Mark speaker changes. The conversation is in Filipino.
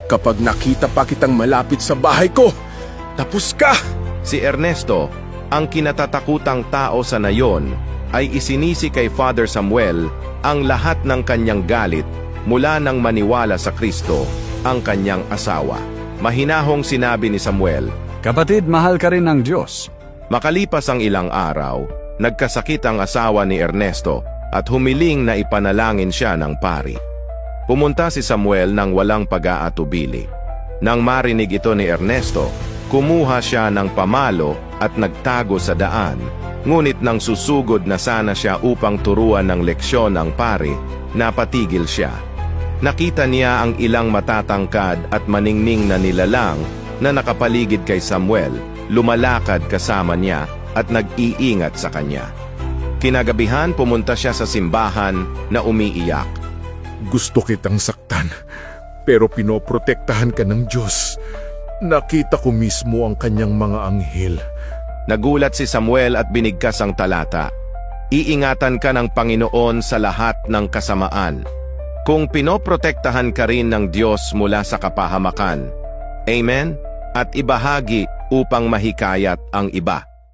Speaker 1: Kapag nakita pa kitang malapit sa bahay ko, tapos ka!
Speaker 2: Si Ernesto, ang kinatatakutang tao sa nayon, ay isinisi kay Father Samuel ang lahat ng kanyang galit mula nang maniwala sa Kristo, ang kanyang asawa. Mahinahong sinabi ni Samuel,
Speaker 3: Kapatid, mahal ka rin ng Diyos.
Speaker 2: makalipas ang ilang araw, nagkasakit ang asawa ni Ernesto at humiling na ipanalangin siya ng pari. Pumunta si Samuel nang walang pag-aatubili. Nang marinig ito ni Ernesto, kumuha siya ng pamalo at nagtago sa daan. Ngunit nang susugod na sana siya upang turuan ng leksyon ang pari, napatigil siya. Nakita niya ang ilang matatangkad at maningning na nilalang na nakapaligid kay Samuel, lumalakad kasama niya at nag-iingat sa kanya. Kinagabihan pumunta siya sa simbahan na umiiyak.
Speaker 1: Gusto kitang saktan, pero pinoprotektahan ka ng Diyos. Nakita ko mismo ang kanyang mga anghel.
Speaker 2: Nagulat si Samuel at binigkas ang talata. Iingatan ka ng Panginoon sa lahat ng kasamaan. Kung pinoprotektahan ka rin ng Diyos mula sa kapahamakan. Amen? At ibahagi upang mahikayat ang iba.